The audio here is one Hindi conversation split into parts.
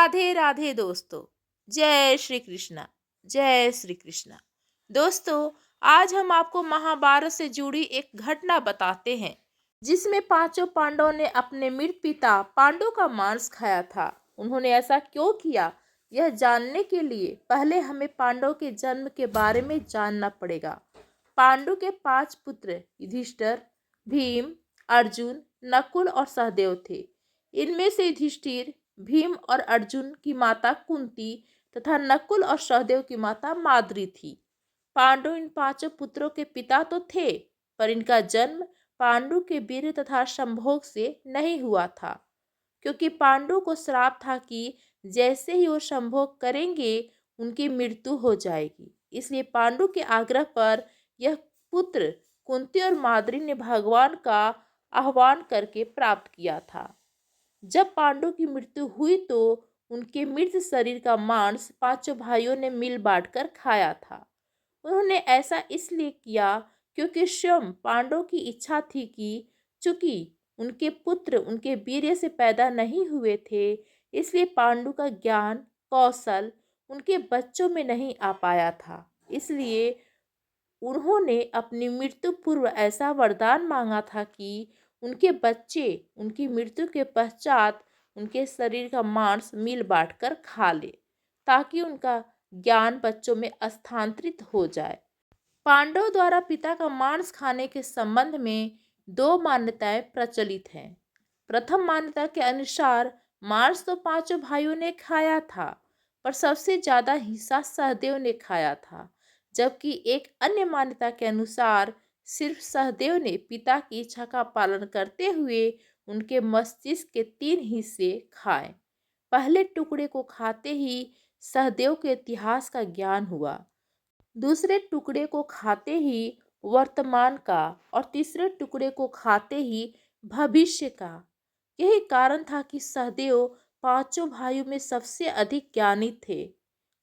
राधे राधे दोस्तों। जय श्री कृष्णा। जय श्री कृष्णा। दोस्तों, आज हम आपको महाभारत से जुड़ी एक घटना बताते हैं जिसमें पांचों पांडवों ने अपने मृत पिता पांडु का मांस खाया था। उन्होंने ऐसा क्यों किया, यह जानने के लिए पहले हमें पांडवों के जन्म के बारे में जानना पड़ेगा। पांडु के 5 पुत्र युधिष्ठिर, भीम, अर्जुन, नकुल और सहदेव थे। इनमें से युधिष्ठिर, भीम और अर्जुन की माता कुंती तथा नकुल और सहदेव की माता माद्री थी। पांडु इन पांचों पुत्रों के पिता तो थे, पर इनका जन्म पांडु के वीर तथा संभोग से नहीं हुआ था, क्योंकि पांडु को श्राप था कि जैसे ही वो संभोग करेंगे उनकी मृत्यु हो जाएगी। इसलिए पांडु के आग्रह पर यह पुत्र कुंती और माद्री ने भगवान का आह्वान करके प्राप्त किया था। जब पांडु की मृत्यु हुई तो उनके मृत शरीर का मांस पांचों भाइयों ने मिल बांटकर खाया था। उन्होंने ऐसा इसलिए किया क्योंकि स्वयं पांडवों की इच्छा थी कि चूंकि उनके पुत्र उनके वीर्य से पैदा नहीं हुए थे, इसलिए पांडु का ज्ञान कौशल उनके बच्चों में नहीं आ पाया था। इसलिए उन्होंने अपनी मृत्यु पूर्व ऐसा वरदान मांगा था कि उनके बच्चे उनकी मृत्यु के पश्चात उनके शरीर का मांस मिल बांटकर खा ले, ताकि उनका ज्ञान बच्चों में स्थानांतरित हो जाए। पांडव द्वारा पिता का मांस खाने के संबंध में 2 मान्यताएं प्रचलित हैं। प्रथम मान्यता के अनुसार मांस तो पांचों भाइयों ने खाया था, पर सबसे ज्यादा हिस्सा सहदेव ने खाया था, जबकि एक अन्य मान्यता के अनुसार सिर्फ सहदेव ने पिता की इच्छा का पालन करते हुए उनके मस्तिष्क के 3 हिस्से खाए। पहले टुकड़े को खाते ही सहदेव के इतिहास का ज्ञान हुआ, दूसरे टुकड़े को खाते ही वर्तमान का और तीसरे टुकड़े को खाते ही भविष्य का। यही कारण था कि सहदेव पांचों भाइयों में सबसे अधिक ज्ञानी थे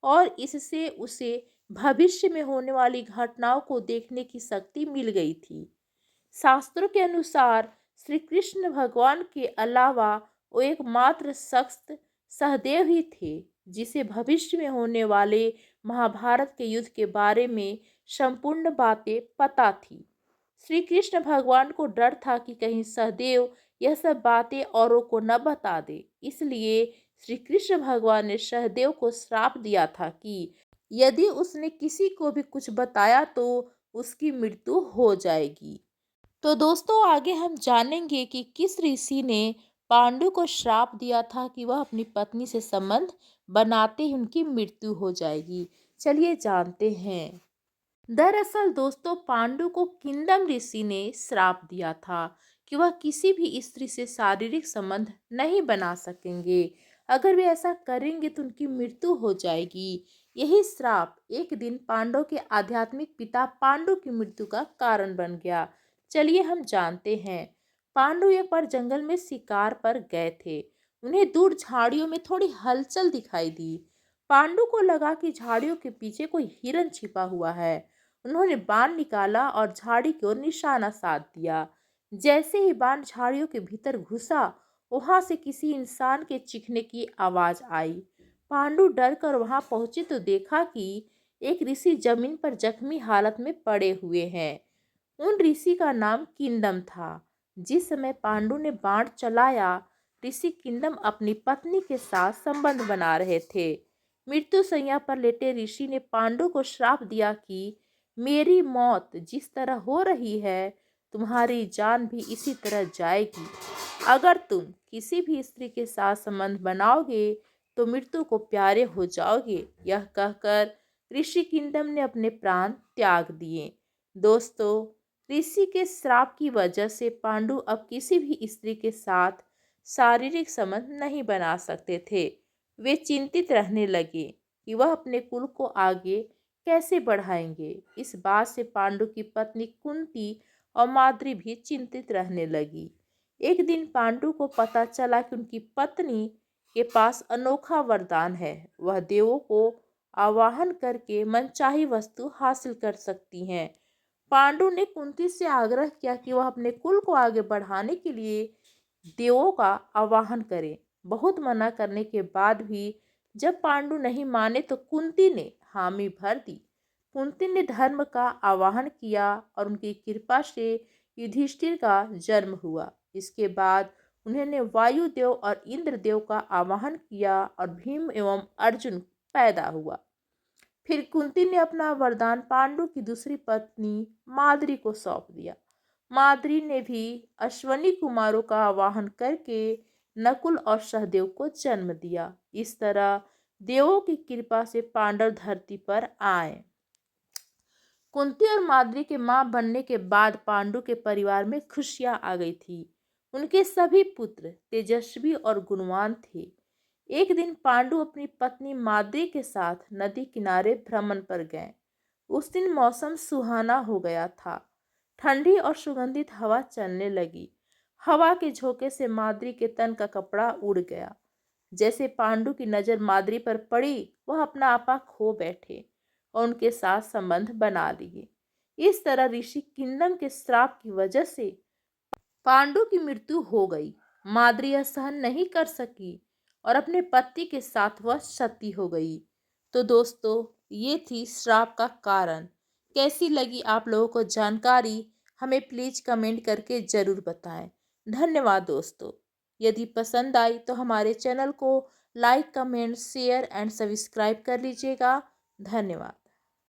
और इससे उसे भविष्य में होने वाली घटनाओं को देखने की शक्ति मिल गई थी। शास्त्रों के अनुसार श्री कृष्ण भगवान के अलावा वो एकमात्र शख्स सहदेव ही थे जिसे भविष्य में होने वाले महाभारत के युद्ध के बारे में संपूर्ण बातें पता थी। श्री कृष्ण भगवान को डर था कि कहीं सहदेव यह सब बातें औरों को न बता दे, इसलिए श्री कृष्ण भगवान ने सहदेव को श्राप दिया था कि यदि उसने किसी को भी कुछ बताया तो उसकी मृत्यु हो जाएगी। तो दोस्तों, आगे हम जानेंगे कि किस ऋषि ने पांडु को श्राप दिया था कि वह अपनी पत्नी से संबंध बनाते ही उनकी मृत्यु हो जाएगी। चलिए जानते हैं। दरअसल दोस्तों, पांडु को किंदम ऋषि ने श्राप दिया था कि वह किसी भी स्त्री से शारीरिक संबंध नहीं बना सकेंगे। अगर वे ऐसा करेंगे तो उनकी मृत्यु हो जाएगी। यही श्राप एक दिन पांडव के आध्यात्मिक पिता पांडु की मृत्यु का कारण बन गया। चलिए हम जानते हैं। पांडु एक बार जंगल में शिकार पर गए थे। उन्हें दूर झाड़ियों में थोड़ी हलचल दिखाई दी। पांडु को लगा कि झाड़ियों के पीछे कोई हिरन छिपा हुआ है। उन्होंने बाण निकाला और झाड़ी की ओर निशाना साध दिया। जैसे ही बाण झाड़ियों के भीतर घुसा, वहां से किसी इंसान के चीखने की आवाज आई। पांडु डर कर वहां पहुंचे तो देखा कि एक ऋषि जमीन पर जख्मी हालत में पड़े हुए हैं। उन ऋषि का नाम किंदम था। जिस समय पांडु ने बाण चलाया, ऋषि किंदम अपनी पत्नी के साथ संबंध बना रहे थे। मृत्यु शैया पर लेटे ऋषि ने पांडु को श्राप दिया कि मेरी मौत जिस तरह हो रही है, तुम्हारी जान भी इसी तरह जाएगी। अगर तुम किसी भी स्त्री के साथ संबंध बनाओगे तो मृत्यु को प्यारे हो जाओगे। यह कहकर ऋषि किंदम ने अपने प्राण त्याग दिए। दोस्तों, ऋषि के श्राप की वजह से पांडु अब किसी भी स्त्री के साथ शारीरिक संबंध नहीं बना सकते थे। वे चिंतित रहने लगे कि वह अपने कुल को आगे कैसे बढ़ाएंगे। इस बात से पांडु की पत्नी कुंती और माद्री भी चिंतित रहने लगी। एक दिन पांडु को पता चला कि उनकी पत्नी के पास अनोखा वरदान है। वह देवों को आवाहन करके मनचाही वस्तु हासिल कर सकती हैं। पांडु ने कुंती से आग्रह किया कि वह अपने कुल को आगे बढ़ाने के लिए देवों का आवाहन करे। बहुत मना करने के बाद भी जब पांडु नहीं माने तो कुंती ने हामी भर दी। कुंती ने धर्म का आवाहन किया और उनकी कृपा से युधिष्ठिर का जन्म हुआ। इसके बाद उन्होंने वायुदेव और इंद्रदेव का आवाहन किया और भीम एवं अर्जुन पैदा हुआ। फिर कुंती ने अपना वरदान पांडु की दूसरी पत्नी माद्री को सौंप दिया। माद्री ने भी अश्वनी कुमारों का आवाहन करके नकुल और सहदेव को जन्म दिया। इस तरह देवों की कृपा से पांडव धरती पर आए। कुंती और माद्री के मां बनने के बाद पांडु के परिवार में खुशियां आ गई थी। उनके सभी पुत्र तेजस्वी और गुणवान थे। एक दिन पांडु अपनी पत्नी माद्री के साथ नदी किनारे भ्रमण पर गए। उस दिन मौसम सुहाना हो गया था। ठंडी और सुगंधित हवा चलने लगी। हवा के झोंके से माद्री के तन का कपड़ा उड़ गया। जैसे पांडु की नजर माद्री पर पड़ी, वह अपना आपा खो बैठे और उनके साथ संबंध बना लिए। इस तरह ऋषि किंदम के श्राप की वजह से पांडु की मृत्यु हो गई। माद्री यह सहन नहीं कर सकी और अपने पति के साथ वह सती हो गई। तो दोस्तों, ये थी श्राप का कारण। कैसी लगी आप लोगों को जानकारी, हमें प्लीज कमेंट करके जरूर बताएं। धन्यवाद दोस्तों। यदि पसंद आई तो हमारे चैनल को like, comment, share and subscribe कर लीजिएगा। धन्यवाद।